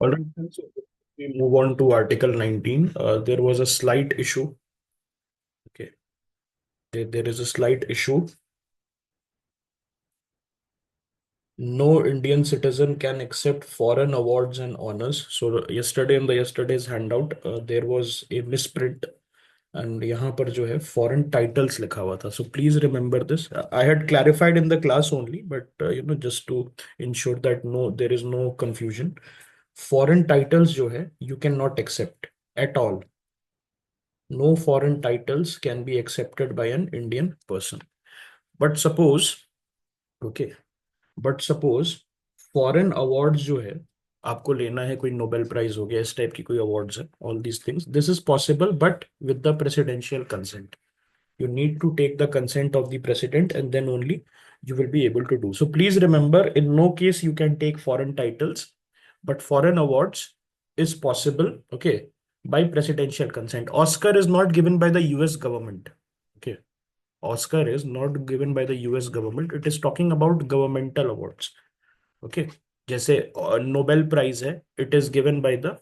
All right, then, so we move on to Article 19. There was a slight issue. Okay, there is a slight issue. No Indian citizen can accept foreign awards and honors. So yesterday in the yesterday's handout, there was a misprint, and यहाँ पर जो है foreign titles लिखा हुआ था. So please remember this. I had clarified in the class only, but just to ensure that there is no confusion. Foreign titles जो है you cannot accept at all. No foreign titles can be accepted by an Indian person. But suppose, okay, but suppose foreign awards जो है आपको लेना है, कोई Nobel prize हो गया, इस टाइप की कोई अवार्ड्स है, all these things, this is possible but with the presidential consent. You need to take the consent of the president and then only you will be able to do. So please remember, in no case you can take foreign titles, but foreign awards is possible, okay, by presidential consent. Oscar is not given by the US government. Okay. Oscar is not given by the US government. It is talking about governmental awards. Okay. जैसे Nobel prize है, it is given by the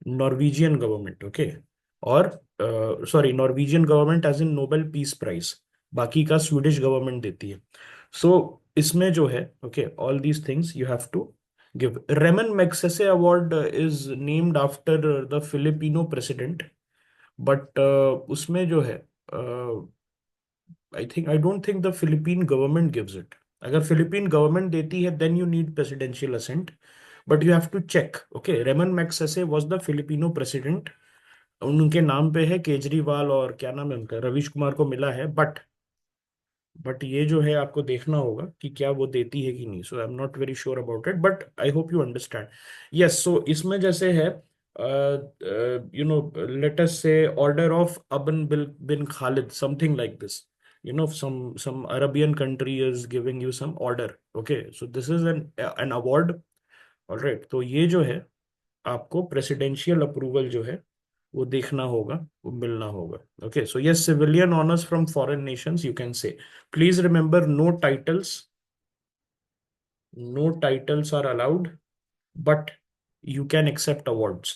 Norwegian government. Okay. और sorry, Norwegian government as in Nobel peace prize, बाकी का Swedish government देती है. सो इसमें जो है, okay, all these things you have to give. Ramon Magsaysay award is named after the Filipino president, but उसमें जो है, I don't think the Philippine government gives it. अगर फिलिपीन गवर्नमेंट देती है then you need presidential assent, but you have to check. Okay, Ramon Magsaysay was the Filipino president. उनके नाम पे है केजरीवाल, और क्या नाम है उनका, रवीश कुमार को मिला है. बट ये जो है आपको देखना होगा कि क्या वो देती है कि नहीं. So I am not very sure about it, but I hope you understand. Yes, so इसमें जैसे है, let us say order of Aban bin Khalid, something like this. some Arabian country is giving you some order. Okay, so this is an award. All right, तो ये जो है आपको presidential approval जो है वो देखना होगा, वो मिलना होगा. Okay, so yes, civilian honours from foreign nations you can say. Please remember, no titles are allowed, but you can accept awards.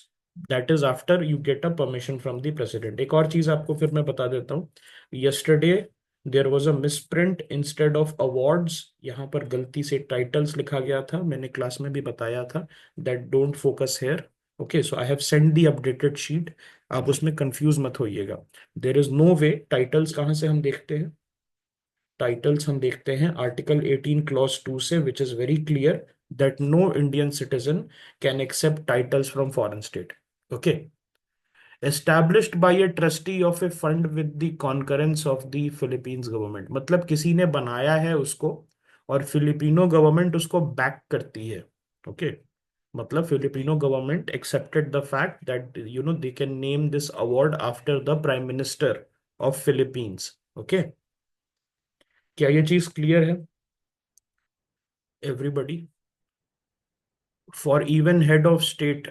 That is after you get a permission from the president. एक और चीज आपको फिर मैं बता देता हूँ. Yesterday there was a misprint. Instead of awards यहाँ पर गलती से टाइटल्स लिखा गया था. मैंने क्लास में भी बताया था that don't focus here. Okay, so I have send the updated sheet. आप उसमें कंफ्यूज मत होइएगा. There is no way. Titles कहाँ से हम देखते हैं? टाइटल्स हम देखते हैं आर्टिकल 18 क्लॉज 2 से, which is very clear that no Indian citizen can accept titles from foreign state. Okay. Established by a trustee of a fund with the concurrence of the Philippines government. मतलब किसी ने बनाया है उसको और Filipino government उसको back करती है. ओके. मतलब Filipino government accepted the fact that they can name this award after the prime minister of Philippines. Okay. क्या ये चीज क्लियर है everybody? For even head of state,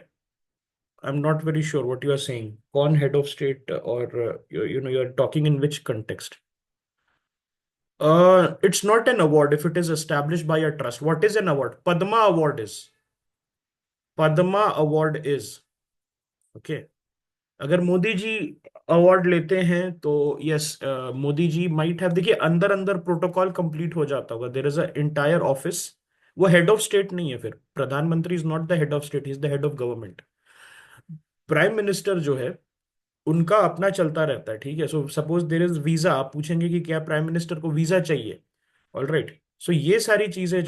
I am not very sure what you are saying. कौन head of state, और you are talking in which context? It's not an award if it is established by a trust. What is an award? Padma award is. Padma award is. Okay. अगर Modi ji award लेते हैं तो yes, Modi ji might have, देखिए अंदर अंदर protocol complete हो जाता होगा. There is a entire office. वो हेड ऑफ स्टेट नहीं है. फिर प्रधानमंत्री is not the head of state, is the head of government. Prime minister जो है उनका अपना चलता रहता है. ठीक है. So suppose there is visa, आप पूछेंगे कि क्या प्राइम मिनिस्टर को वीजा चाहिए. All right. सो ये सारी चीजें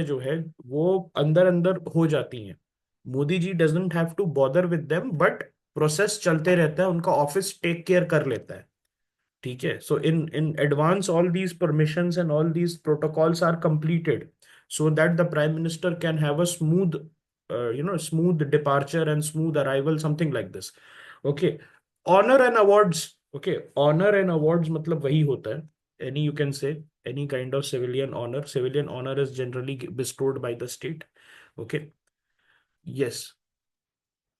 जो है वो अंदर अंदर हो जाती हैं. Modi ji doesn't have to bother with them, but process चलते रहता है, उनका ऑफिस टेक केयर कर लेता है. ठीक है. So in advance all these permissions and all these protocols are completed so that the prime minister can have a smooth departure and smooth arrival, something like this. Okay. Honor and awards. Okay, honor and awards मतलब वही होता है. You can say any kind of civilian honor. Civilian honor is generally bestowed by the state. Okay. Yes.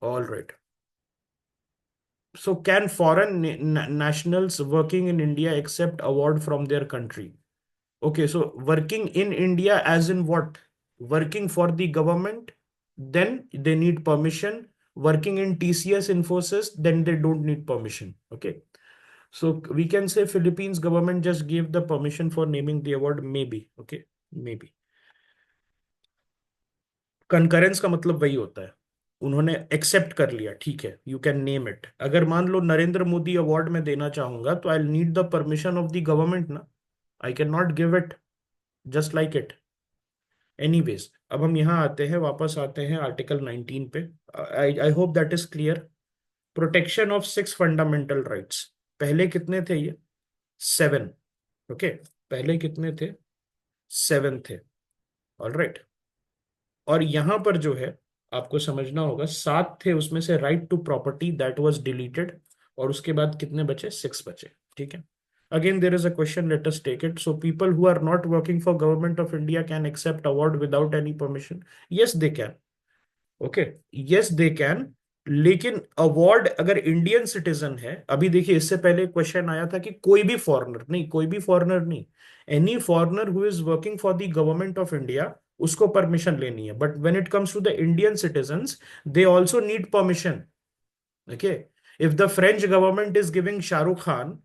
All right. So can foreign nationals working in India accept award from their country? Okay, so working in India as in what? Working for the government then they need permission. Working in TCS, Infosys, then they don't need permission. Okay. So we can say Philippines government just gave the permission for naming the award, maybe. Okay. Maybe. Concurrence का मतलब वही होता है, उन्होंने accept कर लिया, ठीक है, यू कैन नेम इट। अगर मान लो नरेंद्र मोदी अवार्ड में देना चाहूंगा तो I need the permission of the government ना, I can not give it just like it. Anyways, अब हम यहाँ आते हैं, वापस आते हैं आर्टिकल 19 पे। I I hope that is clear. Protection of 6 fundamental rights. पहले कितने थे ये? 7। ओके। पहले कितने थे? 7 थे। ऑलराइट। और यहां पर जो है, आपको समझना होगा, 7 थे, उसमें से right to property that was deleted, और उसके बाद कितने बचे? 6 बचे। ठीक है। Again there is a question, let us take it. So people who are not working for government of India can accept award without any permission. Yes they can. Okay. Yes they can. लेकिन award अगर Indian citizen है, अभी देखिए इससे पहले question आया था कि कोई भी फॉरेनर नहीं, कोई भी फॉरेनर नहीं, any foreigner who is working for the government of India, उसको परमिशन लेनी है। But when it comes to the Indian citizens, they also need permission. Okay. If the French government is giving Shahrukh Khan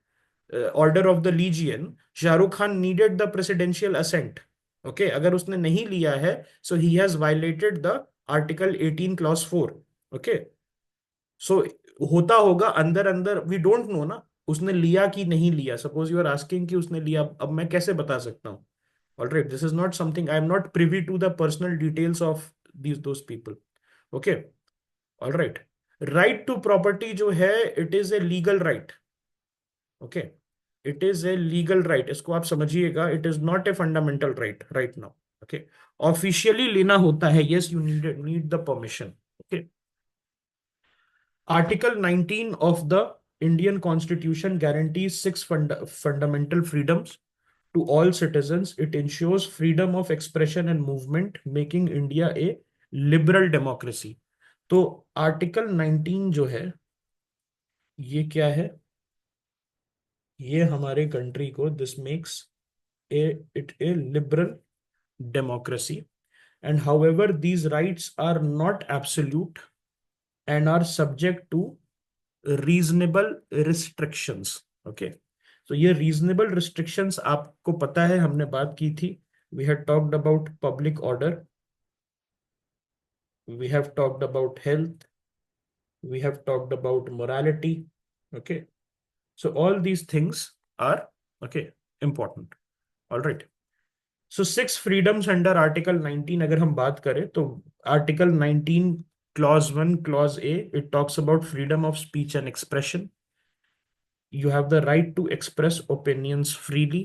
order of the legion, Shahrukh Khan needed the presidential assent. Okay. अगर उसने नहीं लिया है, so he has violated the article 18 clause 4। Okay. So होता होगा अंदर अंदर, we don't know ना, उसने लिया कि नहीं लिया। सपोज यू आर आस्किंग कि उसने लिया, अब मैं कैसे बता सकता हूँ? Alright, this is not something, I am not privy to the personal details of these those people. Okay. Alright. Right to property जो है, it is a legal right. Okay. It is a legal right, इसको आप समझिएगा, it is not a fundamental right right now. Okay. Officially लेना होता है, yes you need the permission. Okay. Article 19 of the Indian Constitution guarantees 6 fundamental freedoms to all citizens. It ensures freedom of expression and movement, making India a liberal democracy. तो article 19 जो है, ये क्या है? ये हमारे कंट्री को, this makes a it A liberal democracy. And however, these rights are not absolute and are subject to reasonable restrictions. Okay. तो ये रीजनेबल रिस्ट्रिक्शंस आपको पता है, हमने बात की थी। We have talked about public order, we have talked about health, we have talked about morality. Okay. So all these things are okay important. All right. So 6 freedoms under article 19 अगर हम बात करें तो, article 19 clause 1 clause A, it talks about freedom of speech and expression. You have the right to express opinions freely.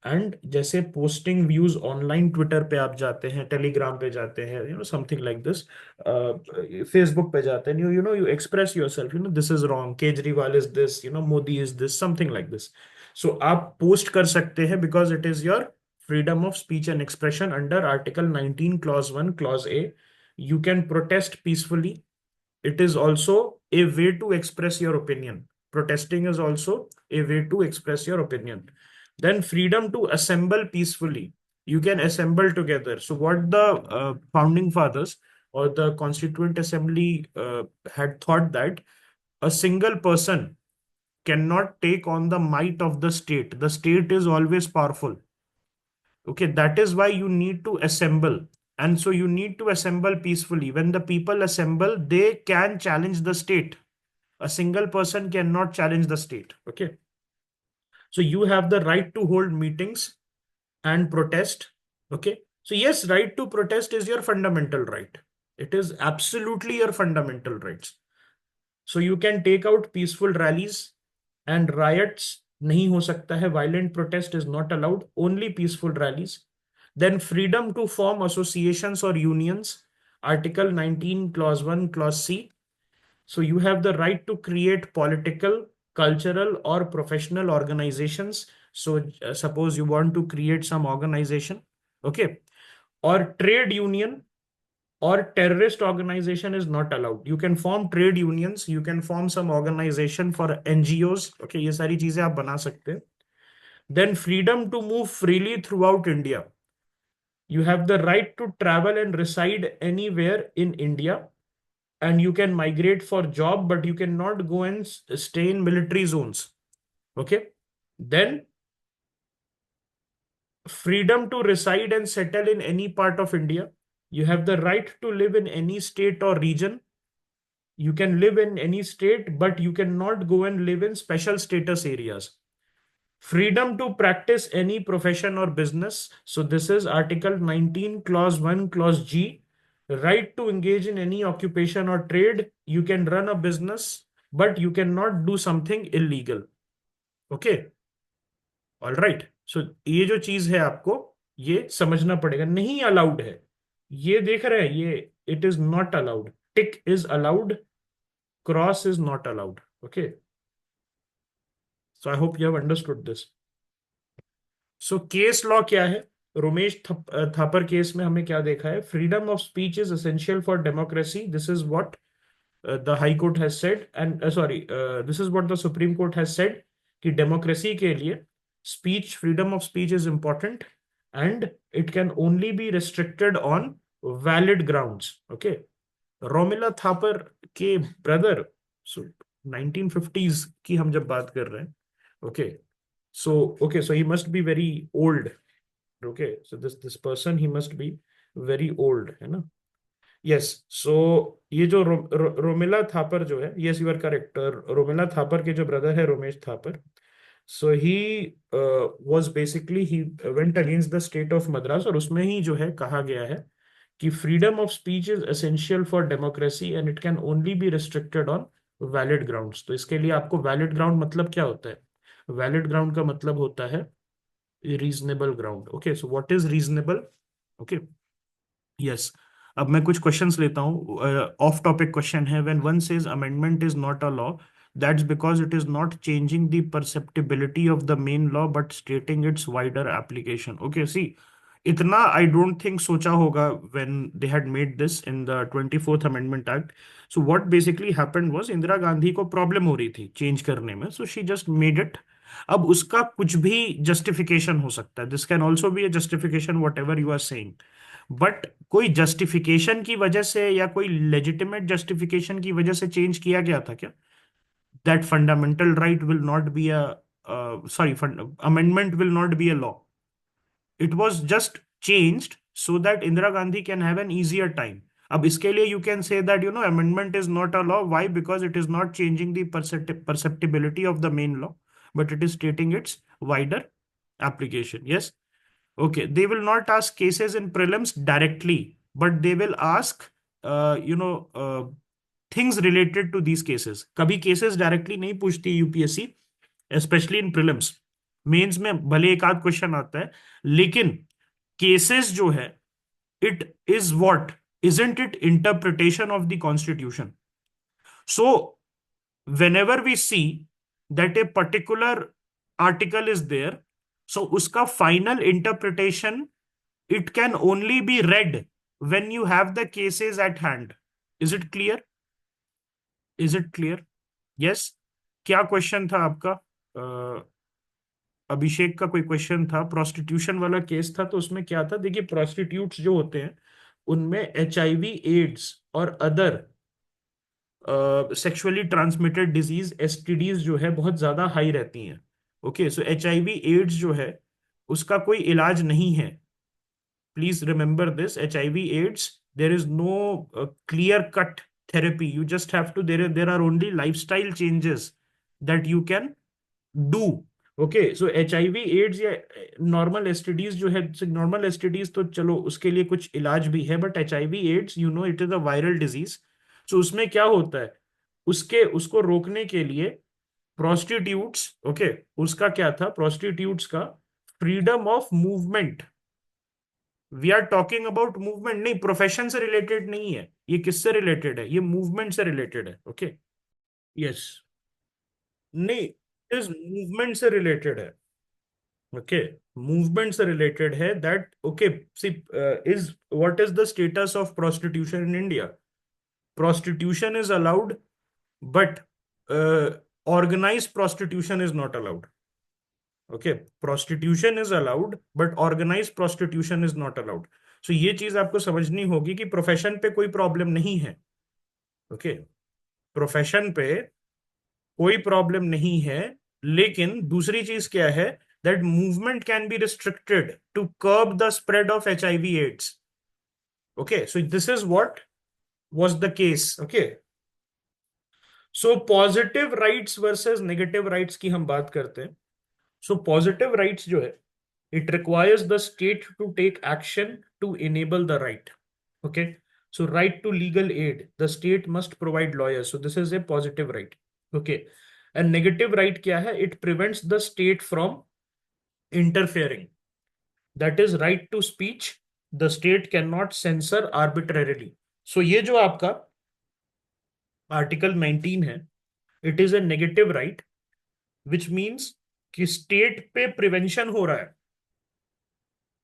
And जैसे posting views online, Twitter पे आप जाते हैं, टेलीग्राम पे जाते हैं, you know something like this, Facebook पे जाते हैं, you know you express yourself, you know this is wrong, Kejriwal is this, you know Modi is this, something like this. So आप पोस्ट कर सकते हैं because it is your freedom of speech and expression under article 19 clause 1 clause A. You can protest peacefully. It is also a way to express your opinion. Protesting is also a way to express your opinion. Then freedom to assemble peacefully. You can assemble together. So what the founding fathers or the Constituent Assembly had thought that a single person cannot take on the might of the state. The state is always powerful. Okay, that is why you need to assemble. And so you need to assemble peacefully. When the people assemble, they can challenge the state. A single person cannot challenge the state. Okay. So you have the right to hold meetings and protest. Okay. So yes, right to protest is your fundamental right. It is absolutely your fundamental rights. So you can take out peaceful rallies and riots. नहीं हो सकता है, violent protest is not allowed, only peaceful rallies. Then freedom to form associations or unions, Article 19, Clause 1, Clause C. So you have the right to create political, cultural, or professional organizations. So suppose you want to create some organization, okay, or trade union or terrorist organization is not allowed. You can form trade unions, you can form some organization for NGOs. Okay, ये सारी चीजें आप बना सकते हैं. Then freedom to move freely throughout India. You have the right to travel and reside anywhere in India, and you can migrate for job, but you cannot go and stay in military zones. Okay. Then freedom to reside and settle in any part of India. You have the right to live in any state or region. You can live in any state, but you cannot go and live in special status areas. Freedom to practice any profession or business. So this is Article 19, Clause 1, Clause G. Right to engage in any occupation or trade. You can run a business, but you cannot do something illegal. Okay. All right, so ये जो चीज है आपको ये समझना पड़ेगा, नहीं allowed है। ये देख रहे हैं, ये it is not allowed, tick is allowed, cross is not allowed. Okay, so I hope you have understood this. So case law क्या है? रोमेश थापर केस में हमें क्या देखा है? Freedom of speech is essential for democracy, this is what the high court has said, and sorry, this is what the supreme court has said कि democracy के लिए speech, freedom of speech is important and it can only be restricted on valid grounds. Okay, Romila Thapar के brother, सो 1950s की हम जब बात कर रहे हैं, okay, so okay, so he must be very old. Okay, so this person, he must be very old, है ना? Yes, so ये जो रोमिला थापर जो है, yes you are correct, Romila Thapar के जो ब्रदर है Romesh Thapar, so he was basically, he went against the state of Madras, और उसमें ही जो है कहा गया है कि freedom of speech is essential for democracy and it can only be restricted on valid grounds. तो इसके लिए आपको वैलिड ग्राउंड मतलब क्या होता है? वैलिड ग्राउंड का मतलब होता है reasonable ground. Okay, so what is reasonable? Okay, yes. अब मैं कुछ क्वेश्चंस लेता हूँ, ऑफ टॉपिक क्वेश्चन है। When one says amendment is not a law, that's because it is not changing the perceptibility of the main law but stating its wider application. Okay, see, इतना I don't think सोचा होगा when they had made this in the 24th amendment act. So what basically happened was, Indira Gandhi को problem हो रही थी change करने में, so she just made it. अब उसका कुछ भी जस्टिफिकेशन हो सकता है, this can also be a justification whatever you are saying, but कोई जस्टिफिकेशन की वजह से या कोई लेजिटिमेट जस्टिफिकेशन की वजह से चेंज किया गया था क्या? That fundamental right will not be a, sorry, amendment will not be a law. It was just changed so that Indira Gandhi can have an easier time. अब इसके लिए you can say that amendment is not a law, why? Because it is not changing the perceptibility of the main law, but it is stating its wider application. Yes. Okay. They will not ask cases in prelims directly, but they will ask, things related to these cases. कभी cases directly नहीं पूछती UPSC, especially in prelims. Mains में भले एक आध question आता है, लेकिन केसेस जो है, it is what? Isn't it interpretation of the constitution? So whenever we see that a particular article is there, so uska final interpretation, it can only be read when you have the cases at hand. Is it clear? Is it clear? Yes. क्या question था आपका? अभिषेक का कोई question था, prostitution वाला case था, तो उसमें क्या था? देखिए, प्रोस्टिट्यूट्स जो होते हैं उनमें एचआईवी, एड्स और other sexually transmitted disease, STDs जो है बहुत ज्यादा हाई रहती हैं। ओके, सो एचआईवी एड्स जो है उसका कोई इलाज नहीं है। Please remember this, HIV AIDS, there is no clear cut therapy, you just have to, there are only lifestyle changes that you can do. Okay, so HIV AIDS या normal STDs जो है, नॉर्मल एसटीडीज तो चलो उसके लिए कुछ इलाज भी है, but HIV AIDS, it is a viral disease. So उसमें क्या होता है, उसके उसको रोकने के लिए प्रोस्टिट्यूट्स, ओके, उसका क्या था? प्रोस्टिट्यूट्स का freedom of movement, we are talking about movement, नहीं प्रोफेशन से रिलेटेड नहीं है ये, किससे रिलेटेड है? ये मूवमेंट से रिलेटेड है। ओके, यस, नहीं, इस मूवमेंट से रिलेटेड है। ओके, मूवमेंट से रिलेटेड है that. Okay, see, is what is the status of prostitution in India? Prostitution is allowed, but organized prostitution is not allowed. Okay, prostitution is allowed but organize prostitution is not allowed. So ये चीज आपको समझनी होगी कि profession पे कोई problem नहीं है। ओके, प्रोफेशन पे कोई प्रॉब्लम नहीं है, लेकिन दूसरी चीज क्या है, that movement can be restricted to curb the spread of HIV AIDS. Okay, so this is what was the case. Okay, so positive rights versus negative rights की हम बात करते हैं। सो पॉजिटिव राइट्स जो है, it requires the state to take action to enable the right. Okay, so right to legal aid, the state must provide lawyers, so this is a positive right. Okay, and negative right kya hai, it prevents the state from interfering, that is right to speech, the state cannot censor arbitrarily. So ये जो आपका article 19 है, it is A negative right, which means कि state पे prevention हो रहा है।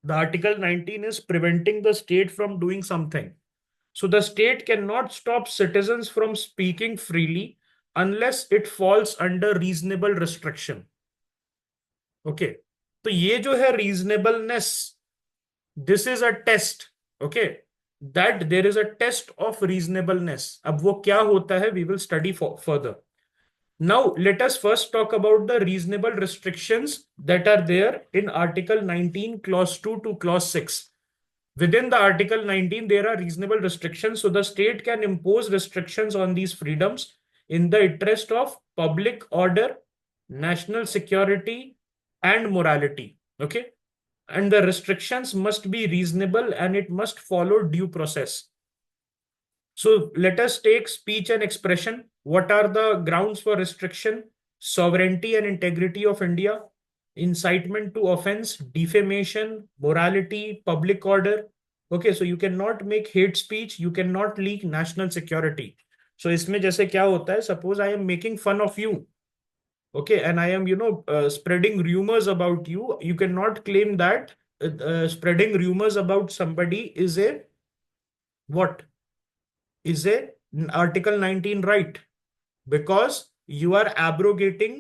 The Article 19 is preventing the state from doing something. So the state cannot stop citizens from speaking freely unless it falls under reasonable restriction. Okay. तो ये जो है reasonableness, this is a test. Okay. That there is a test of reasonableness. अब वो क्या होता है, we will study further. Now, let us first talk about the reasonable restrictions that are there in Article 19, Clause 2 to Clause 6. Within the Article 19, there are reasonable restrictions. So the state can impose restrictions on these freedoms in the interest of public order, national security, and morality. Okay. And the restrictions must be reasonable and it must follow due process. So let us take speech and expression. What are the grounds for restriction? Sovereignty and integrity of India, incitement to offense, defamation, morality, public order. Okay, so you cannot make hate speech, you cannot leak national security. So इसमें जैसे क्या होता है, suppose I am making fun of you, okay, and I am, spreading rumors about you, you cannot claim that spreading rumors about somebody is a what? Is a Article 19 right, because you are abrogating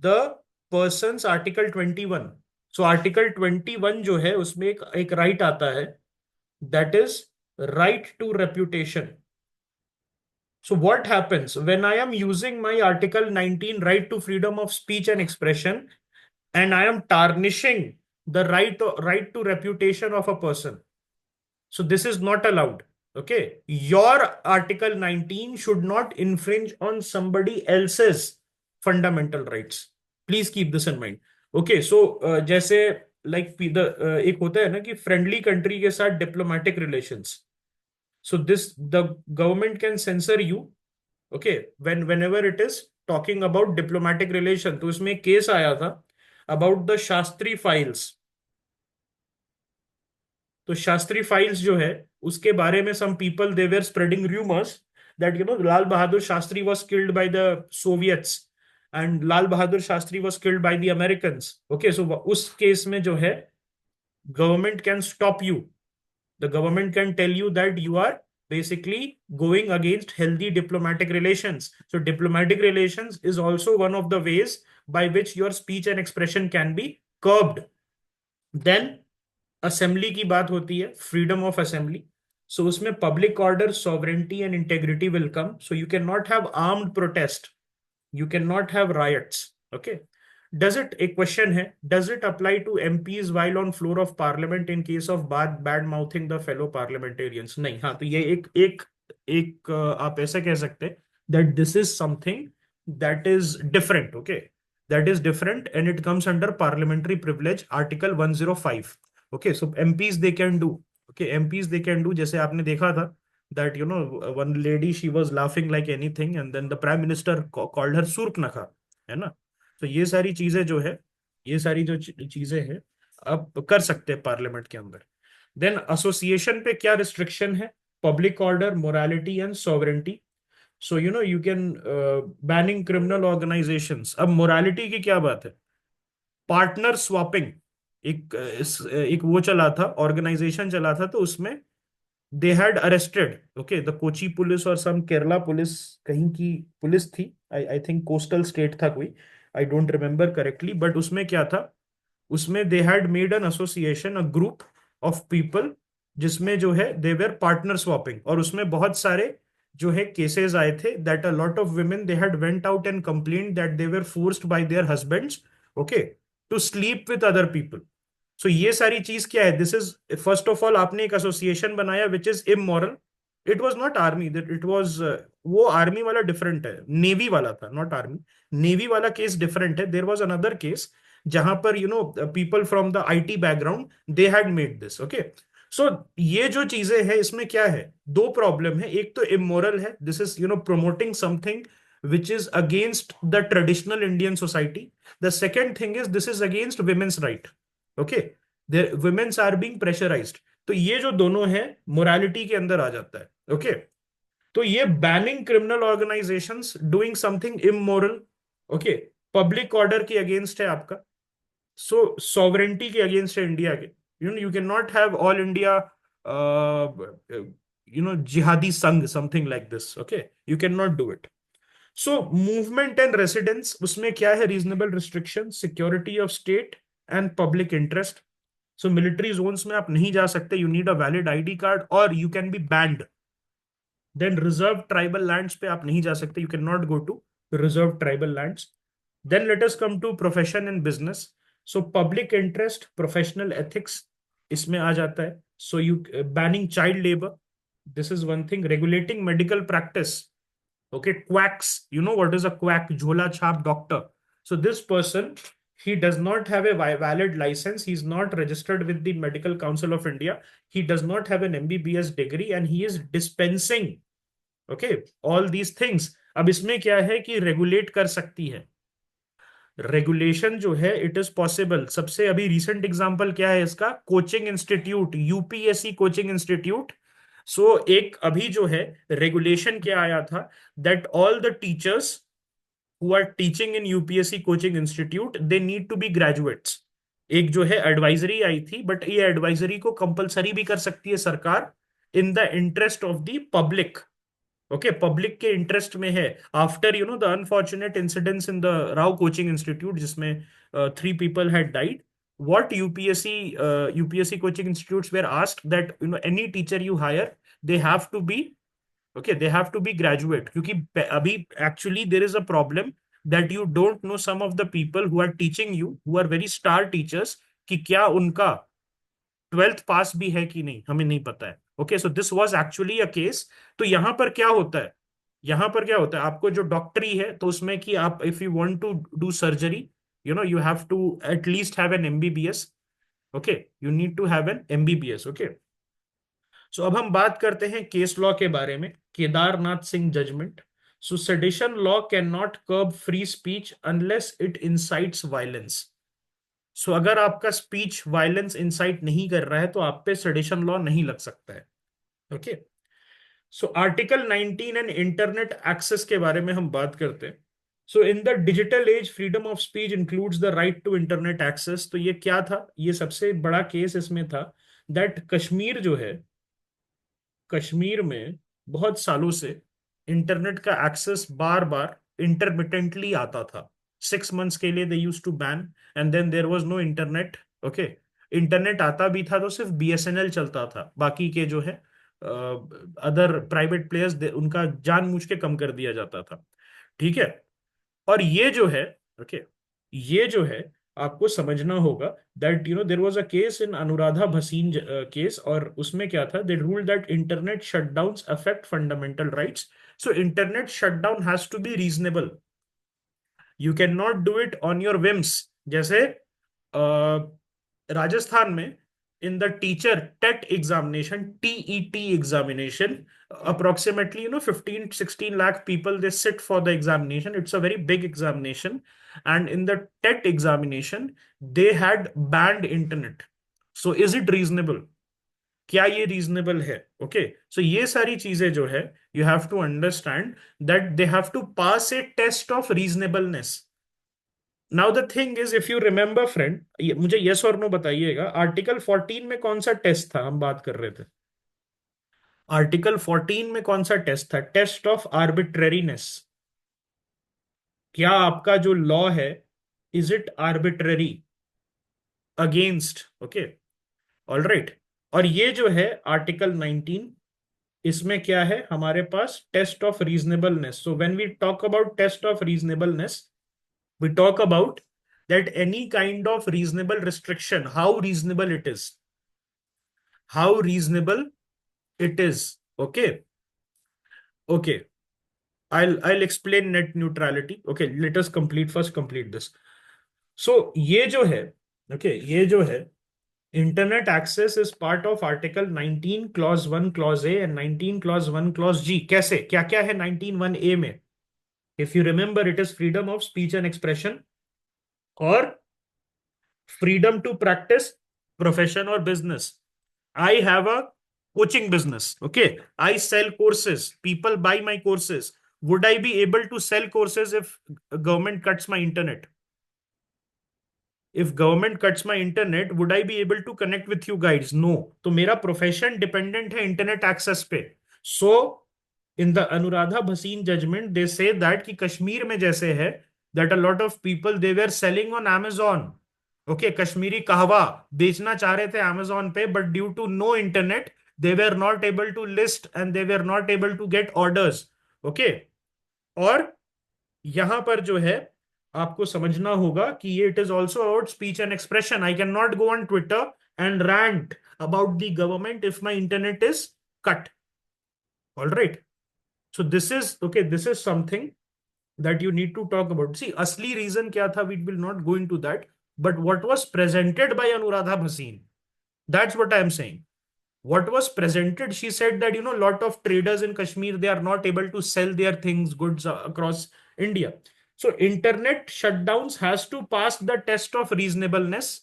the person's Article 21. So Article 21 जो है उसमें एक right आता है, that is right to reputation. So what happens when I am using my Article 19 right to freedom of speech and expression and I am tarnishing the right to reputation of a person? So this is not allowed. Okay. Your Article 19 should not infringe on somebody else's fundamental rights. Please keep this in mind. Okay. So जैसे like एक होता है ना कि friendly country के साथ diplomatic relations. So the government can censor you. Okay. Whenever it is talking about diplomatic relation. तो उसमें केस आया था about the Shastri files. तो शास्त्री फाइल्स जो है उसके बारे में some people they were spreading rumors that Lal Bahadur Shastri was killed by the Soviets and Lal Bahadur Shastri was killed by the Americans. Okay, so उस case में जो है government can stop you. The government can tell you that you are basically going against healthy diplomatic relations. So diplomatic relations is also one of the ways by which your speech and expression can be curbed. Then assembly की बात होती है, freedom of assembly. So उसमें public order, sovereignty and integrity will come. So you can not have armed protest, you can not have riots. Okay, does it, एक question है, does it apply to MPs while on floor of parliament in case of bad mouthing the fellow parliamentarians? नहीं। हाँ, तो ये एक एक एक आप ऐसा कह सकते हैं that this is something that is different. Okay, that is different and it comes under parliamentary privilege, article 105. Okay, so MPs they can do. Okay, MPs they can do, जैसे आपने देखा था that one lady she was laughing like anything and then the prime minister called her Surpanakha, है ना? तो ये सारी चीजें जो है, ये सारी जो चीजें हैं अब कर सकते हैं पार्लियामेंट के अंदर। देन एसोसिएशन पे क्या रिस्ट्रिक्शन है? Public order, morality and sovereignty. So you can banning criminal organisations. अब मोरालिटी की क्या बात है? पार्टनर स्वैपिंग, एक वो चला था, ऑर्गेनाइजेशन चला था, तो उसमें they had arrested, okay, the Kochi police और सम केरला पुलिस, कहीं की पुलिस थी, आई थिंक कोस्टल स्टेट था कोई, I don't remember correctly, but उसमें क्या था, उसमें दे had made an association, a group of people, जिसमें जो है दे वेर पार्टनर स्वैपिंग, और उसमें बहुत सारे जो है केसेस आए थे that a lot of women they had went out and complain that they were forced by their husbands, okay, to sleep with other people. So ये सारी चीज क्या है, this is, first of all आपने एक association बनाया which is immoral. It was not army, that it was, वो army वाला डिफरेंट है, नेवी वाला था, नॉट आर्मी। नेवी वाला केस डिफरेंट है, देयर वाज अनदर केस जहां पर people from the IT background they had made this, okay. So ये जो चीजें हैं इसमें क्या है, दो प्रॉब्लम है, एक तो इमोरल है, this is promoting something which is against the traditional Indian society. The second thing is this is against women's right. Okay, the women's are being pressurized. तो ये जो दोनों है मोरालिटी के अंदर आ जाता है, ओके। तो ये banning criminal organisations doing something immoral, okay, public order के अगेंस्ट है आपका, सो सॉवरेंटी के अगेंस्ट है इंडिया के। You can not have all India जिहादी संघ, something like this, okay, you can not do it. So movement and residence, उसमें क्या है, reasonable restriction, security of state and public interest. So military zones में आप नहीं जा सकते, you need a valid ID card और you can be banned. Then reserve tribal lands पे आप नहीं जा सकते, you can not go to reserve tribal lands. Then let us come to profession and business. So public interest, professional ethics इसमें आ जाता है। So you banning child labour, this is one thing, regulating medical practice, okay, quacks, you know what is a quack, jhola chhap doctor. So this person, he does not have a valid license, he's not registered with the Medical Council of India, he does not have an MBBS degree and he is dispensing, okay, all these things। अब इसमें क्या है कि regulate कर सकती है, regulation जो है इट इज पॉसिबल। सबसे अभी रिसेंट एग्जांपल क्या है इसका, coaching institute, UPSC coaching institute. So एक अभी जो है रेगुलेशन क्या आया था, that all the teachers who are teaching in UPSC coaching institute they need to be graduates. एक जो है एडवाइजरी आई थी, बट ये एडवाइजरी को कंपलसरी भी कर सकती है सरकार, in the interest of the public, okay, public के इंटरेस्ट में है। After the unfortunate incidents in the Rao coaching institute, जिसमें 3 people had died, what UPSC coaching institutes were asked that any teacher you hire, they have to be, okay, they have to be graduate, क्योंकि अभी actually there is a problem that you don't know some of the people who are teaching you, who are very star teachers, कि क्या उनका 12th पास भी है कि नहीं, हमें नहीं पता है, okay. So this was actually a case. तो यहां पर क्या होता है, यहां पर क्या होता है, आपको जो डॉक्टरी है तो उसमें कि आप if you want to do surgery, you have to at least have an MBBS, okay, you need to have an MBBS, okay. So अब हम बात करते हैं केस लॉ के बारे में, Kedarnath Singh judgment. So sedition law can not curb free speech unless it incites violence. So अगर आपका स्पीच वायलेंस इंसाइट नहीं कर रहा है तो आप पे सेडिशन लॉ नहीं लग सकता है, okay. So article 19 and internet access के बारे में हम बात करते हैं। So in the digital age freedom of speech includes the right to internet access. तो ये क्या था, ये सबसे बड़ा केस इसमें था दैट कश्मीर जो है, कश्मीर में बहुत सालों से इंटरनेट का एक्सेस बार बार इंटरमिटेंटली आता था। 6 months के लिए they use to ban, and then there was no internet, okay. Internet आता भी था तो सिर्फ बीएसएनएल चलता था, बाकी के जो है अदर प्राइवेट प्लेयर्स उनका जानबूझ के कम कर दिया जाता था, ठीक है। और ये जो है, ओके, ये जो है आपको समझना होगा that there was a case in Anuradha Bhasin case, और उसमें क्या था, they rule that internet shutdowns affect fundamental rights. So internet shutdown has to be reasonable, you can not do it on your whims. जैसे राजस्थान में in the teacher TET examination, TET examination, approximately 15-16 lakh people they sit for the examination, it's a very big examination, and in the TET examination they had banned internet। so is it reasonable, क्या ये reasonable है, okay. So ये सारी चीजें जो है, you have to understand that they have to pass a test of reasonableness. Now the thing is, if you remember friend, मुझे yes और नो बताइएगा, आर्टिकल 14 में कौन सा टेस्ट था हम बात कर रहे थे, आर्टिकल 14 में कौन सा टेस्ट था, टेस्ट ऑफ आर्बिट्रेरीनेस। क्या आपका जो लॉ है is it arbitrary, against, okay, all right. और ये जो है आर्टिकल 19, इसमें क्या है हमारे पास, test of reasonableness. So when we talk about test of reasonableness, we talk about that any kind of reasonable restriction, how reasonable it is. Okay, okay, I'll explain net neutrality. Okay, let us complete this. So ये जो है, okay, ये जो है, internet access is part of article 19 clause 1 clause A and 19 clause 1 clause G. कैसे, क्या क्या है 19 1 A में? If you remember, it is freedom of speech and expression, or freedom to practice profession or business. I have a coaching business. Okay. I sell courses. People buy my courses. Would I be able to sell courses if government cuts my internet? If government cuts my internet, would I be able to connect with you guys? No. तो मेरा profession dependent है internet access पे. So, in the Anuradha Bhasin judgment, they say that कि कश्मीर में जैसे है, that a lot of people they were selling on Amazon. Okay, Kashmiri कहवा बेचना चाह रहे थे Amazon पे, but due to no internet, they were not able to list and they were not able to get orders. Okay, और यहां पर जो है आपको समझना होगा कि ये it is also about speech and expression. I can not go on Twitter and rant about the government if my internet is cut. All right. So this is okay, this is something that you need to talk about. See, asli reason kya tha, we will not go into that, but what was presented by Anuradha Bhasin, that's what I am saying. What was presented, she said that, lot of traders in Kashmir, they are not able to sell their things, goods across India. So internet shutdowns has to pass the test of reasonableness,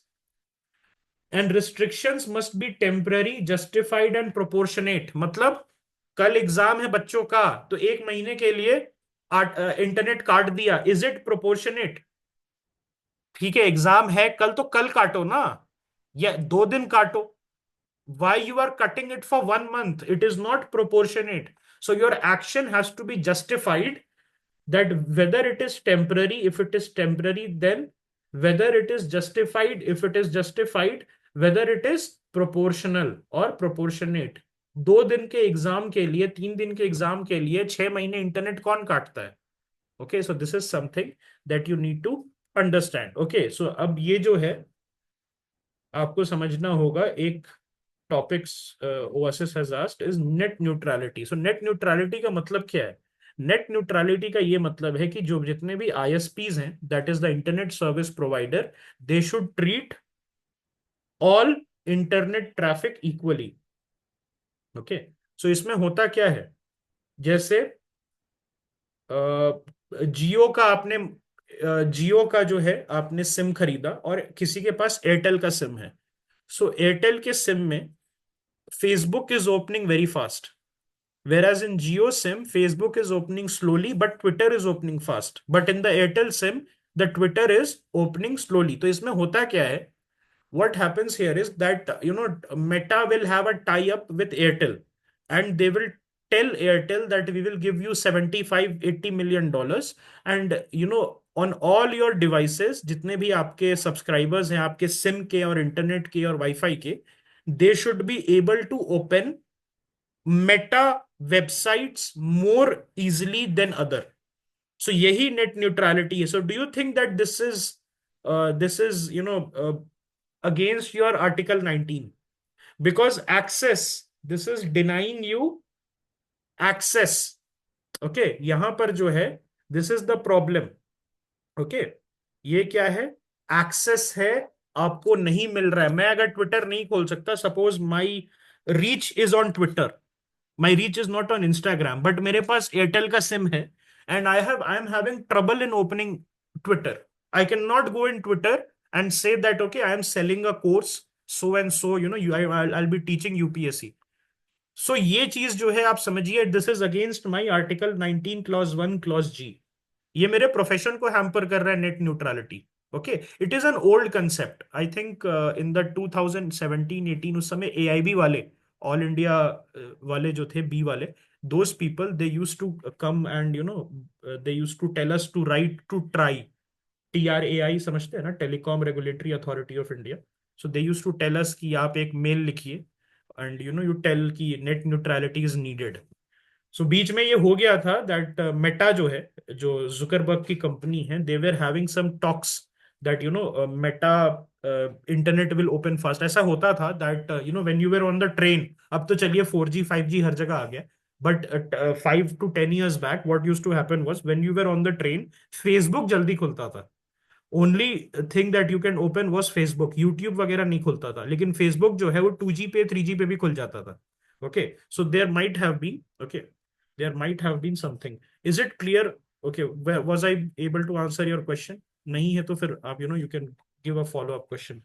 and restrictions must be temporary, justified and proportionate. मतलब कल exam है बच्चों का, तो एक महीने के लिए इंटरनेट काट दिया, इज इट प्रोपोर्शनेट? ठीक है, एग्जाम है कल, तो कल काटो ना, या 2 दिन काटो. Why you are cutting it for 1 month? It is not proportionate. So your action has to be justified, that whether it is temporary, if it is temporary, then whether it is justified, if it is justified, whether it is proportional or proportionate. 2 दिन के exam के लिए, 3 दिन के exam के लिए 6 महीने internet कौन काटता है? Okay, so this is something that you need to understand. Okay, so अब ये जो है आपको समझना होगा, एक topics oasis has asked is net neutrality. So net neutrality का मतलब क्या है? नेट न्यूट्रलिटी का ये मतलब है कि जो जितने भी आईएसपीज हैं, that is the internet service provider, they should treat all internet traffic equally. Okay, so इसमें होता क्या है, जैसे जियो का आपने जियो का जो है आपने सिम खरीदा, और किसी के पास एयरटेल का सिम है. सो एयरटेल के सिम में Facebook is opening very fast, whereas in Jio SIM, Facebook is opening slowly, but Twitter is opening fast. But in the Airtel SIM, the Twitter is opening slowly. तो इसमें होता क्या है? What happens here is that, Meta will have a tie-up with Airtel, and they will tell Airtel that we will give you 75-80 million dollars, and on all your devices, जितने भी आपके subscribers हैं आपके सिम के और internet के और wifi के, they should be able to open Meta websites more easily than other. So यही net neutrality है. So do you think that this is against your article 19? Because access, this is denying you access. Okay, यहां पर जो है, this is the problem. Okay, ये क्या है? Access है, आपको नहीं मिल रहा है. मैं अगर ट्विटर नहीं खोल सकता, suppose my reach is on Twitter, my reach is not on Instagram, but मेरे पास एयरटेल का सिम है, and I am having trouble in opening Twitter. I can not go in Twitter and say that okay I am selling a course so and so, I be teaching UPSC. So ये चीज जो है आप समझिए, this is against my article 19 clause 1 clause जी. ये मेरे profession को hamper कर रहा है net neutrality. Okay, it is an old concept. I think in the 2017-18, उस समय एआईबी वाले, ऑल इंडिया वाले जो थे, बी वाले, those people, they use to come and they use to tell us to write to TRAI. TRAI समझते हैं ना, telecom regulatory authority of India. So they use to tell us कि आप एक मेल लिखिए एंड यू टेल कि net neutrality is needed. So बीच में ये हो गया था दैट मेटा जो है, जो जुकरबर्ग की कंपनी है, they were having some talks that Meta internet will open fast. ऐसा होता था that when you were on the train, अब तो चलिए 4G 5G हर जगह आ गया, but 5 to 10 years back what used to happen was when you were on the train, Facebook जल्दी खुलता था। Only thing that you can open was Facebook, YouTube वगैरह नहीं खुलता था, लेकिन फेसबुक जो है वो 2G पे 3G पे भी खुल जाता था। Okay, so there might have been, okay, there might have been something. Is it clear? Okay, was I able to answer your question? नहीं है तो फिर आप you can give a follow up question.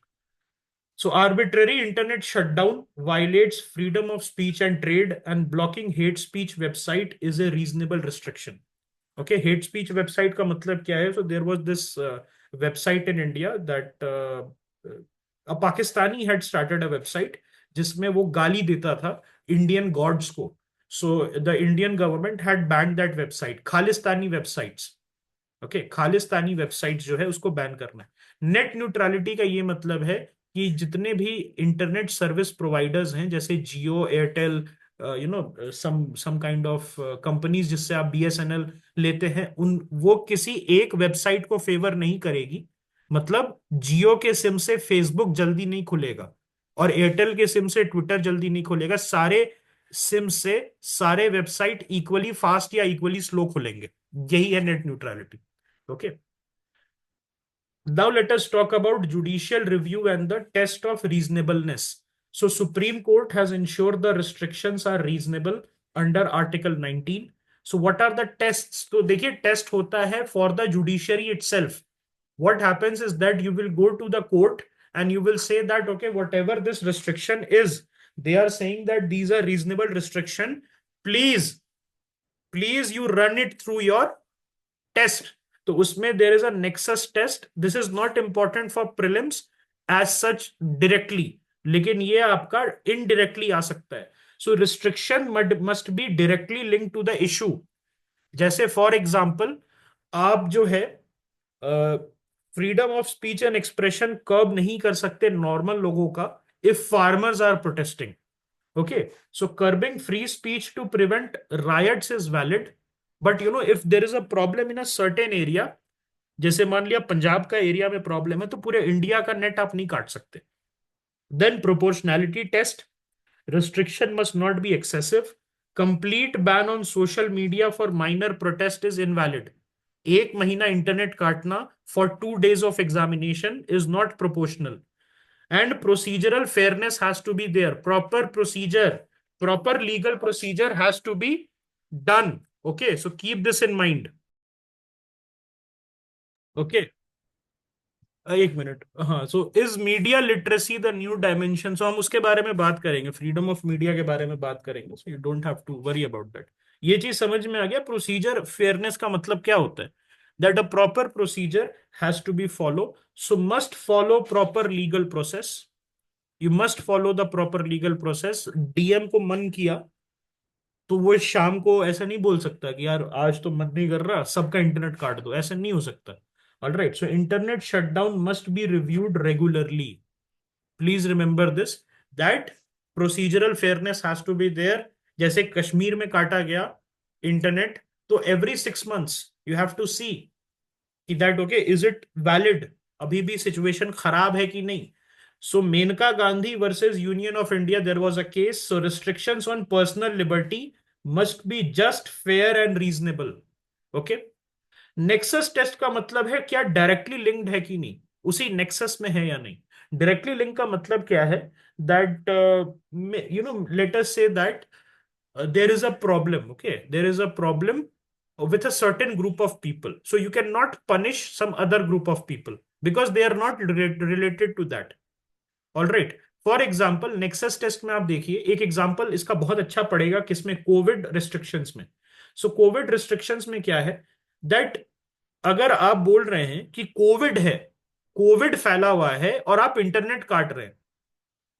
So arbitrary internet shutdown violates freedom of speech and trade, and blocking hate speech website is a reasonable restriction. Okay, hate speech website का मतलब क्या है? So there was this website in India that a Pakistani had started a website जिसमें वो गाली देता था Indian God's को. So the Indian government had banned that website, Khalistani websites. Okay, Khalistani websites जो है उसको बैन करना है. नेट न्यूट्रलिटी का ये मतलब है कि जितने भी इंटरनेट सर्विस प्रोवाइडर्स हैं, जैसे Jio, Airtel, some kind of companies जिससे आप BSNL लेते हैं, उन वो किसी एक वेबसाइट को फेवर नहीं करेगी. मतलब जियो के सिम से फेसबुक जल्दी नहीं खुलेगा और एयरटेल के सिम से ट्विटर जल्दी नहीं खुलेगा. सारे सिम से सारे वेबसाइट इक्वली फास्ट या इक्वली स्लो खुलेंगे. यही है net neutrality. Okay. Now let us talk about judicial review and the test of reasonableness. So Supreme Court has ensured the restrictions are reasonable under Article 19. So what are the tests? तो देखिए, test होता है for the judiciary itself. What happens is that you will go to the court and you will say that, okay, whatever this restriction is, they are saying that these are reasonable restriction. Please you run it through your test. तो उसमें there is a nexus test. This is not important for prelims as such directly, लेकिन ये आपका indirectly आ सकता है. So restriction must be directly link to the issue. जैसे for example, आप जो है freedom of speech and expression curb नहीं कर सकते नॉर्मल लोगों का if farmers are protesting. Okay, so curbing free speech to prevent riots is valid, but if there is a problem in a certain area, जैसे मान लिया पंजाब का area में प्रॉब्लम है, तो पूरे इंडिया का नेट आप नहीं काट सकते. Then proportionality test. Restriction must not be excessive. Complete ban on social media for minor protest is invalid. एक महीना इंटरनेट काटना for 2 days of examination is not proportional. And procedural fairness has to be there. Proper legal procedure has to be done. Okay, so keep this in mind. Okay, एक minute. हाँ, so is media literacy the new dimension? सो हम उसके बारे में बात करेंगे, freedom of media के बारे में बात करेंगे. So you don't have to worry about that. ये चीज समझ में आ गया. प्रोसीजर फेयरनेस का मतलब क्या होता है? That a proper procedure has to be follow. So must follow proper legal process. You must follow the proper legal process. DM को मन किया तो वो शाम को ऐसा नहीं बोल सकता कि यार आज तो मन नहीं कर रहा, सबका इंटरनेट काट दो. ऐसा नहीं हो सकता. Alright, so internet shutdown must be reviewed regularly. Please remember this, that procedural fairness has to be there. जैसे कश्मीर में काटा गया इंटरनेट, तो every 6 months you have to see कि that okay, is it valid, अभी भी सिचुएशन खराब है कि नहीं. So Menka Gandhi versus Union of India, there was a case. So restrictions on personal liberty must be just, fair and reasonable. Okay. Nexus test का मतलब है क्या डायरेक्टली लिंक्ड है कि नहीं, उसी नेक्सस में है या नहीं. डायरेक्टली लिंक का मतलब क्या है? That let us say that there is a problem. Okay, there is a problem with a certain group of people, so you cannot punish some other group of people because they are not related to that. All right. For example nexus test में आप देखिए, एक example इसका बहुत अच्छा पड़ेगा किसमें, Covid restrictions में. सो कोविड रिस्ट्रिक्शंस में क्या है? दैट अगर आप बोल रहे हैं कि कोविड है, कोविड फैला हुआ है और आप इंटरनेट काट रहे हैं,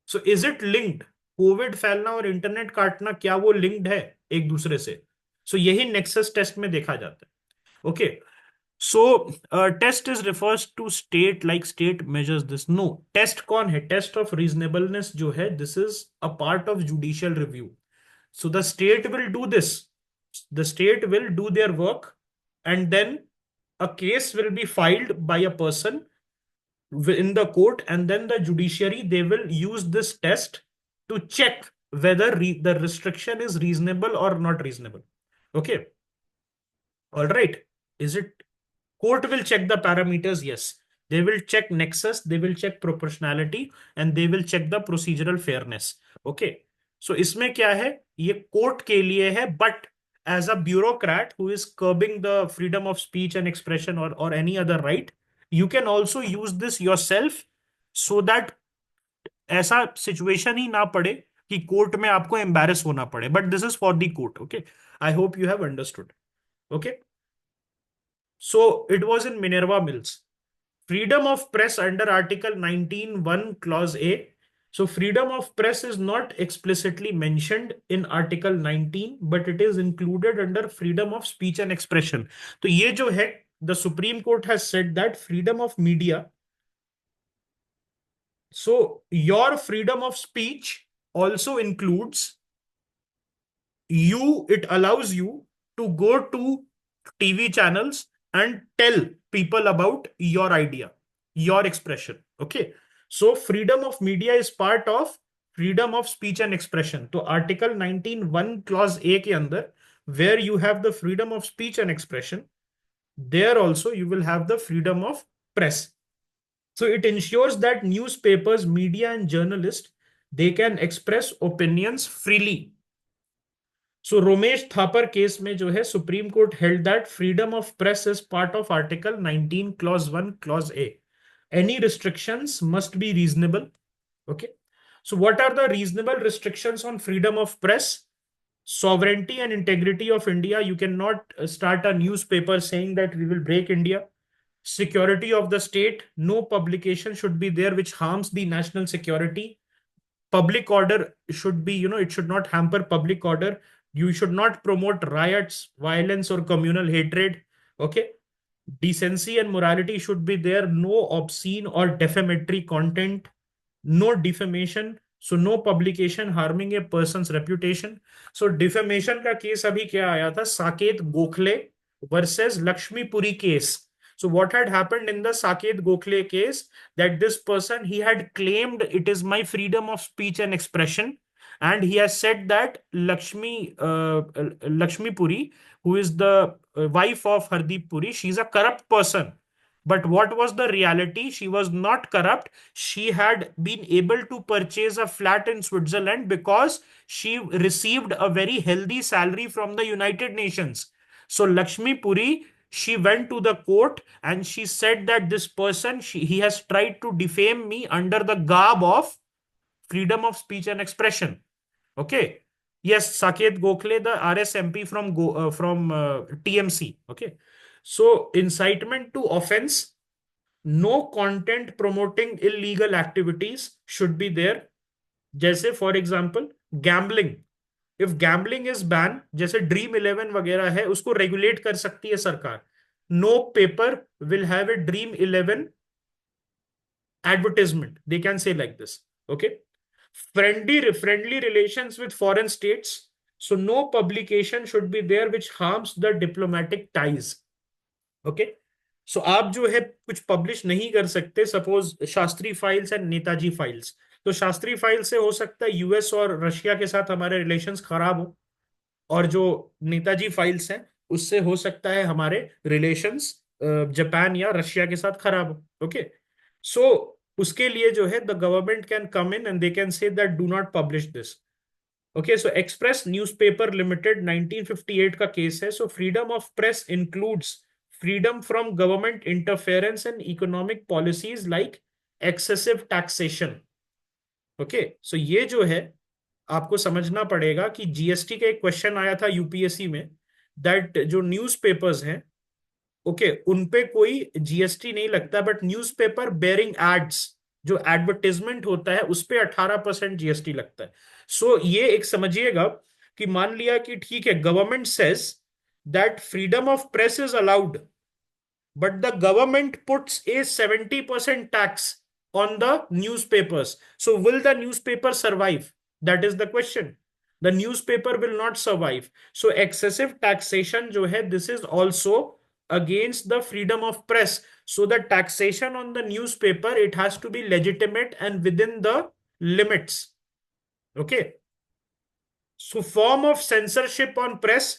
so is it linked? Covid फैलना और इंटरनेट काटना, क्या वो लिंक्ड है एक दूसरे से? सो यही नेक्सस टेस्ट में देखा जाता है. Okay, so test is refers to state, like state measures this. No, test कौन है? टेस्ट ऑफ रीजनेबलनेस जो है, this is a part of judicial review. So the state will do this. The state will do their work, and then a case will be filed by a person in the court, and then the judiciary, they will use this test to check whether the restriction is reasonable or not reasonable. Okay, all right. Is it? Court will check the parameters, yes. They will check nexus, they will check proportionality, and they will check the procedural fairness. Okay. So इसमें क्या है? ये court के लिए है, but as a bureaucrat who is curbing the freedom of speech and expression, or any other right, you can also use this yourself, so that ऐसा situation ही ना पड़े कि कोर्ट में आपको एम्बैरेस होना पड़े. But this is for the court. Okay, I hope you have understood. Okay, so it was in Minerva Mills. Freedom of press under Article 19(1) Clause A. So freedom of press is not explicitly mentioned in Article 19, but it is included under freedom of speech and expression. तो ये जो है, the Supreme Court has said that freedom of media, so your freedom of speech also includes you, it allows you to go to TV channels and tell people about your idea, your expression. Okay, so freedom of media is part of freedom of speech and expression. तो article 19(1) clause A के अंदर, where you have the freedom of speech and expression, there also you will have the freedom of press. So it ensures that newspapers, media, and journalists, they can express opinions freely. So Romesh Thapar case में जो है, Supreme Court held that freedom of press is part of Article 19 Clause 1 Clause A. Any restrictions must be reasonable. Okay. So what are the reasonable restrictions on freedom of press? Sovereignty and integrity of India. You cannot start a newspaper saying that we will break India. Security of the state. No publication should be there which harms the national security. Public order should be, it should not hamper public order. You should not promote riots, violence, or communal hatred. Okay. Decency and morality should be there. No obscene or defamatory content. No defamation. So no publication harming a person's reputation. So defamation का case अभी क्या आया था? Saket Gokhale versus Laxmipuri case. So what had happened in the Saket Gokhale case, that this person, he had claimed it is my freedom of speech and expression, and he has said that Lakshmi Puri, who is the wife of Hardeep Puri, she's a corrupt person. But what was the reality? She was not corrupt. She had been able to purchase a flat in Switzerland because she received a very healthy salary from the United Nations. So Lakshmi Puri, she went to the court and she said that this person, he has tried to defame me under the garb of freedom of speech and expression. Okay. Yes, Saket Gokhale, the RSMP from TMC. Okay. So incitement to offense, no content promoting illegal activities should be there. जैसे for example gambling, if gambling is ban, जैसे Dream Eleven वगैरह है, उसको regulate कर सकती है सरकार. No paper will have a Dream Eleven advertisement, they can say like this. Okay. Friendly relations with foreign states, so no publication should be there which harms the diplomatic ties. Okay. सो आप जो है कुछ publish नहीं कर सकते, suppose Shastri files and Netaji files. तो Shastri file से हो सकता है यूएस और रशिया के साथ हमारे रिलेशंस खराब हो, और जो नेताजी फाइल्स हैं उससे हो सकता है हमारे रिलेशंस जापान या रशिया के साथ खराब हो. ओके. सो उसके लिए जो है, the government can come in and they can say that do not publish this. Okay. So express newspaper limited 1958 का केस है. So freedom of press includes freedom from government interference in economic policies like excessive taxation. Okay. So ये जो है, आपको समझना पड़ेगा कि GST का एक क्वेश्चन आया था यूपीएससी में, दैट जो न्यूज़पेपर्स हैं, ओके, उन पे कोई जीएसटी नहीं लगता, बट न्यूज़पेपर बेयरिंग एड्स, जो एडवर्टाइजमेंट होता है उस पे 18% जीएसटी लगता है. सो ये एक समझिएगा कि मान लिया कि ठीक है, government says that freedom of press is allowed, but the government puts a 70% tax on the newspapers. So will the newspaper survive? That is the question. The newspaper will not survive. So excessive taxation जो है, this is also against the freedom of press. So the taxation on the newspaper, it has to be legitimate and within the limits. Okay. So form of censorship on press,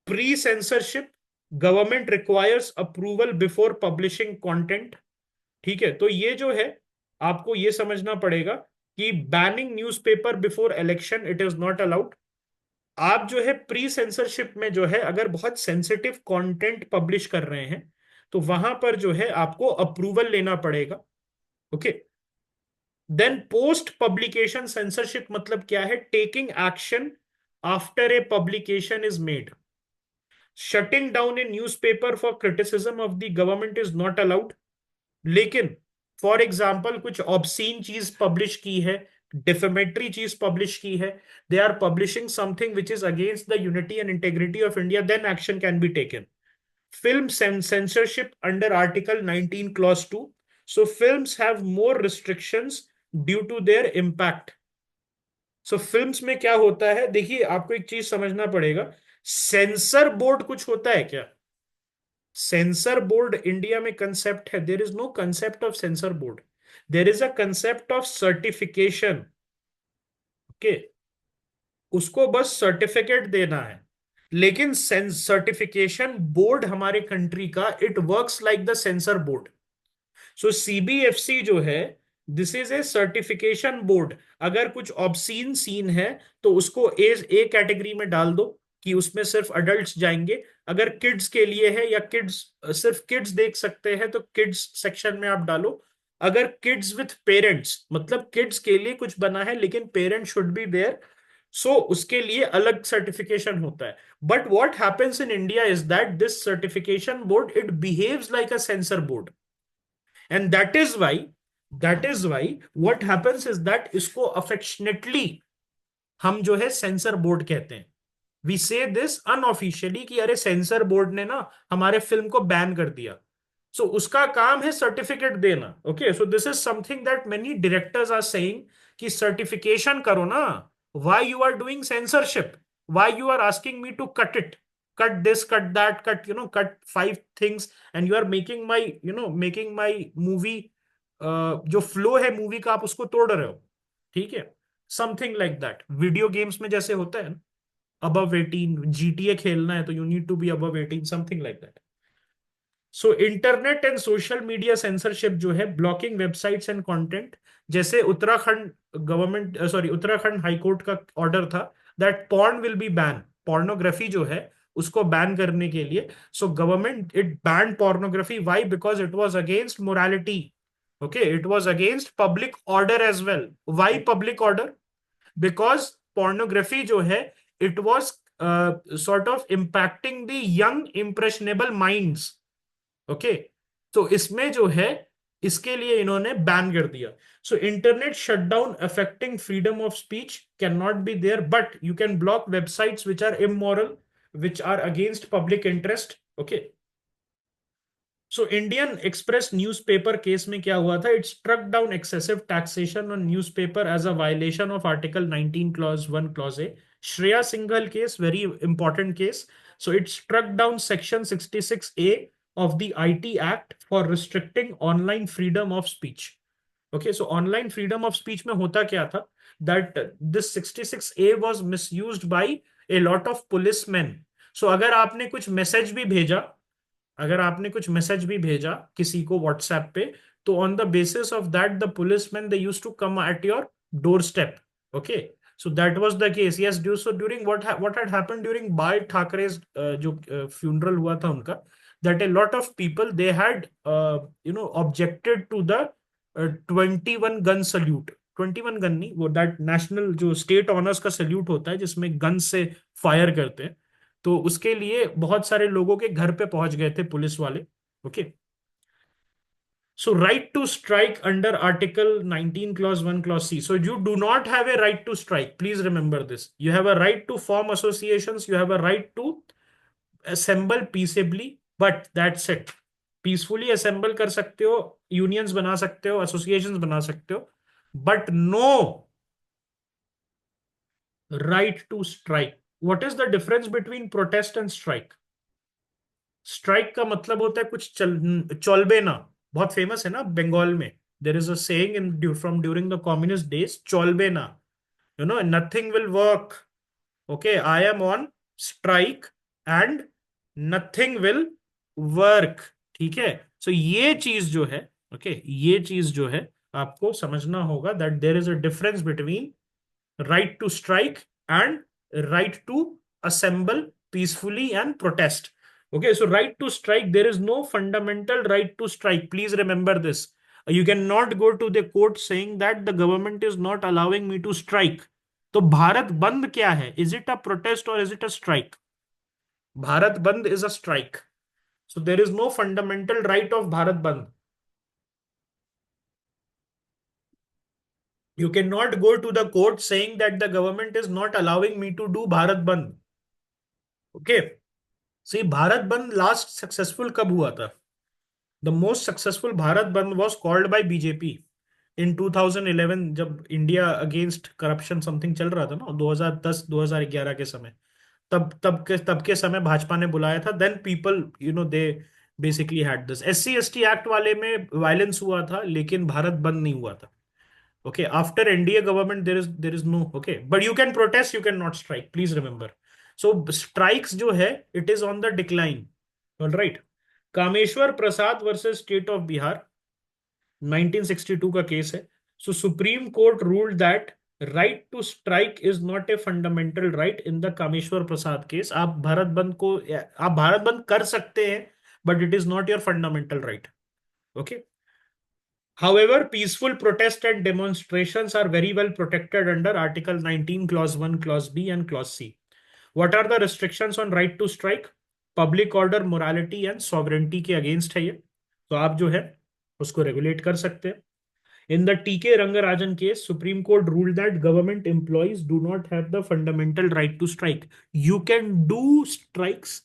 pre-censorship, government requires approval before publishing content. ठीक है, तो ये जो है आपको ये समझना पड़ेगा कि banning newspaper before election, it is not allowed. आप जो है प्री सेंसरशिप में जो है अगर बहुत सेंसिटिव कंटेंट पब्लिश कर रहे हैं तो वहां पर जो है आपको अप्रूवल लेना पड़ेगा. Okay. Then post publication censorship मतलब क्या है? Taking action after a publication is made. Shutting down a newspaper for criticism of the government is not allowed. लेकिन फॉर एग्जाम्पल कुछ ऑब्सीन चीज पब्लिश की है, डिफेमेटरी चीज पब्लिश की है, they are publishing something which is against the unity and integrity of India, then action can be taken. Film censorship under Article 19 Clause 2. So films have more restrictions due to their impact. So films में क्या होता है, देखिए आपको एक चीज समझना पड़ेगा. सेंसर बोर्ड कुछ होता है क्या? सेंसर बोर्ड इंडिया में कंसेप्ट है? There is no concept of censor board. There is a concept of certification. Okay. उसको बस सर्टिफिकेट देना है. लेकिन सर्टिफिकेशन बोर्ड हमारे कंट्री का, it works like the censor board. So CBFC जो है, this is a certification board. अगर कुछ ऑब्सीन सीन है तो उसको ए कैटेगरी में डाल दो कि उसमें सिर्फ अडल्ट्स जाएंगे. अगर किड्स के लिए है या किड्स, सिर्फ किड्स देख सकते हैं तो किड्स सेक्शन में आप डालो. अगर किड्स विथ पेरेंट्स, मतलब किड्स के लिए कुछ बना है लेकिन पेरेंट शुड बी देयर, सो उसके लिए अलग सर्टिफिकेशन होता है. But what happens in India is that this certification board, it behaves like a sensor board. And that is why what happens is that इसको अफेक्शनेटली हम जो है सेंसर बोर्ड कहते हैं. वी से दिस अनऑफिशियली कि अरे सेंसर बोर्ड ने ना हमारे फिल्म को बैन कर दिया. सो उसका काम है सर्टिफिकेट देना. Okay. So this is something that many directors are saying कि सर्टिफिकेशन करो ना. Why you are doing censorship? Why you are asking me to cut it? Cut this, cut that, cut cut 5 things, and you are making my movie, जो flow है movie का आप उसको तोड़ रहे हो. ठीक है. Something like that. Video games में जैसे होता है ना, अबव 18, जीटीए खेलना है तो you need to be above 18, something like that. So internet and social media censorship जो है, ब्लॉकिंग वेबसाइट्स एंड कंटेंट. जैसे Uttarakhand government, sorry, Uttarakhand high court का ऑर्डर था that porn will be ban. Pornography जो है उसको बैन करने के लिए. So government it ban pornography. Why? Because it was against morality. Okay. It was against public order as well. Why public order? Because pornography जो है, it was sort of impacting the young impressionable minds. Okay. तो इसमें जो है, इसके लिए इन्होंने ban कर दिया. So internet shutdown affecting freedom of speech can not be there, but you can block websites which are immoral, which are against public interest. Okay. So Indian Express newspaper case में क्या हुआ था? It struck down excessive taxation on newspaper as a violation of article 19 clause 1 clause A. Shreya Singhal case, very important case. So it struck down section 66A of the IT Act for restricting online freedom of speech. Okay, so online freedom of speech में होता क्या था? That this 66A was misused by a lot of policemen. So अगर आपने कुछ message भी भेजा किसी को व्हाट्सएप पे, तो on the basis of that the policeman they used to come at your door step. Okay. So that was the case. Yes, due so during what had happened during Bal Thackeray जो funeral हुआ था उनका, that a lot of people they had objected to the 21 gun salute. 21 gun नहीं, वो that national जो state honours का salute होता है जिसमें गन से फायर करते हैं. तो उसके लिए बहुत सारे लोगों के घर पे पहुंच गए थे पुलिस वाले. Okay. So right to strike under article 19 clause 1 clause C. So you do not have a right to strike. Please remember this. You have a right to form associations, you have a right to assemble peaceably, but that's it. Peacefully assemble कर सकते हो, unions बना सकते हो, associations बना सकते हो, but no right to strike. What is the difference between protest and strike? Strike का मतलब होता है कुछ चलबे ना. बहुत फेमस है ना बंगाल में. देर is a saying in from during the communist days, चलबे ना. Nothing will work. Okay, I M on strike and nothing will work. ठीक है. सो ये चीज जो है, ओके, ये चीज जो है आपको समझना होगा that there is a difference between right to strike and right to assemble peacefully and protest. Okay, so right to strike, there is no fundamental right to strike. Please remember this. You cannot go to the court saying that the government is not allowing me to strike. तो भारत बंद क्या है? Is it a protest or is it a strike? Bharat बंद is a strike. So there is no fundamental right of Bharat Bandh. You cannot go to the court saying that the government is not allowing me to do Bharat Bandh. Okay. सी भारत बंद last successful कब हुआ था? The most successful Bharat बंद was called by BJP in 2011, जब India against corruption something चल रहा था ना, 2010 2011 के समय. तब के समय भाजपा ने बुलाया था. Then people they basically had this. SC ST act वाले में वायलेंस हुआ था, लेकिन भारत बंद नहीं हुआ था. Okay, after NDA government, there is no. Okay, but you can protest, you cannot strike. Please remember. So strikes जो है, it is on the decline. All right. Kameshwar Prasad versus state of Bihar, 1962 का केस है. So supreme court ruled that right to strike is not a fundamental right. In the Kameshwar Prasad case, आप भारत बंद कर सकते हैं, but it is not your fundamental right. Okay. However, peaceful protest and demonstrations are very well protected under Article 19, Clause 1, Clause B, and Clause C. What are the restrictions on right to strike? Public order, morality and sovereignty के against है ये, तो आप जो है उसको regulate कर सकते हैं. In the TK Rangarajan case, Supreme Court ruled that government employees do not have the fundamental right to strike. You can do strikes,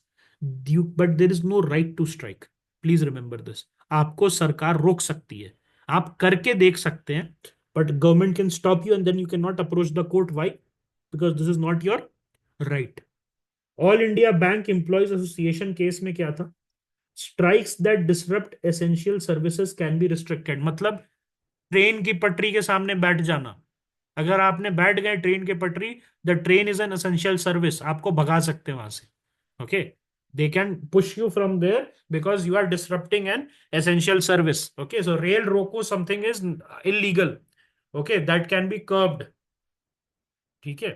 but there is no right to strike. Please remember this. आपको सरकार रोक सकती है, आप करके देख सकते हैं, but government can stop you and then you cannot approach the court. Why? Because this is not your right. All India Bank Employees Association case में क्या था? Strikes that disrupt essential services can be restricted. मतलब train की पटरी के सामने बैठ जाना. अगर आपने बैठ गए ट्रेन के पटरी, the train is an essential service, आपको भगा सकते हैं वहां से. ओके. They can push you from there because you are disrupting an essential service. Okay. So rail रोको something is illegal. Okay, that can be curbed. ठीक है.